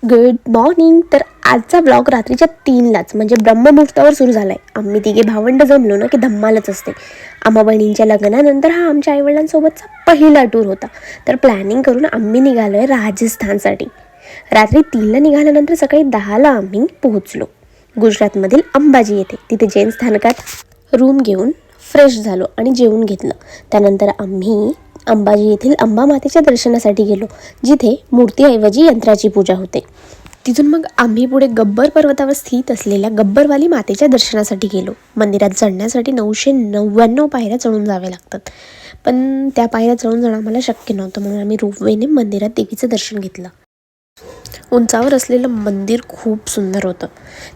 Good morning. तर आजचा blog रात्रीच्या 3लाच म्हणजे ब्रह्ममुहूर्तावर सुरू झाला आहे. आम्ही तिघे भावंड जमलो ना की धम्मालच असते. आम्हा बहिणींच्या लग्नानंतर हा आमच्या आईवडिलांसोबतचा पहिला टूर होता. तर प्लॅनिंग करून आम्ही निघालो आहे राजस्थानसाठी. रात्री 3ला निघाल्यानंतर सकाळी 10ला आम्ही पोहोचलो गुजरातमधील अंबाजी येथे. तिथे जैन स्थानकात रूम घेऊन फ्रेश झालो आणि जेवून घेतलं. त्यानंतर आम्ही अंबाजी येथील अंबा मातेच्या दर्शनासाठी गेलो, जिथे मूर्तीऐवजी यंत्राची पूजा होते. तिथून मग आम्ही पुढे गब्बर पर्वतावर स्थित असलेल्या गब्बरवाली मातेच्या दर्शनासाठी गेलो. मंदिरात चढण्यासाठी 999 पायऱ्या चढून जावे लागतात, पण त्या पायऱ्या चढून जाणं आम्हाला शक्य नव्हतं, म्हणून आम्ही रोपवेने मंदिरात देवीचं दर्शन घेतलं. उंचावर असलेलं मंदिर खूप सुंदर होतं.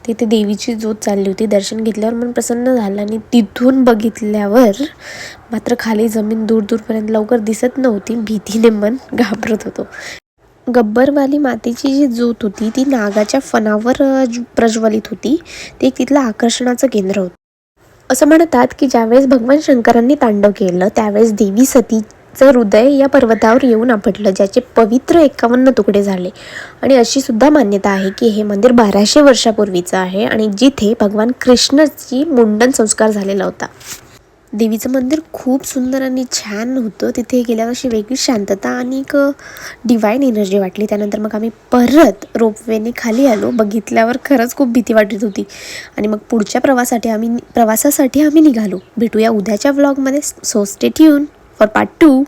तिथे देवीची ज्योत चालली होती. दर्शन घेतल्यावर मन प्रसन्न झालं आणि तिथून बघितल्यावर मात्र खाली जमीन दूर दूरपर्यंत लवकर दिसत नव्हती. भीतीने मन घाबरत होतो. गब्बरवाली मातेची जी ज्योत होती ती नागाच्या फणावर प्रज्वलित होती. ते एक तिथलं आकर्षणाचं केंद्र होतं. असं म्हणतात की ज्यावेळेस भगवान शंकरांनी तांडव केलं त्यावेळेस देवी सतीचं हृदय या पर्वतावर येऊन आपटलं, ज्याचे पवित्र 51 तुकडे झाले. आणि अशी सुद्धा मान्यता आहे की हे मंदिर 1200 वर्षापूर्वीचं आहे आणि जिथे भगवान कृष्णाची मुंडन संस्कार झालेला होता. देवीचं मंदिर खूप सुंदर आणि छान होतं. तिथे गेल्यावर अशी वेगळी शांतता आणि एक डिवाईन एनर्जी वाटली. त्यानंतर मग आम्ही परत रोपवेने खाली आलो. बघितल्यावर खरंच खूप भीती वाटत होती. आणि मग पुढच्या प्रवासासाठी आम्ही निघालो. भेटूया उद्याच्या व्लॉगमध्ये. So stay tune for part 2.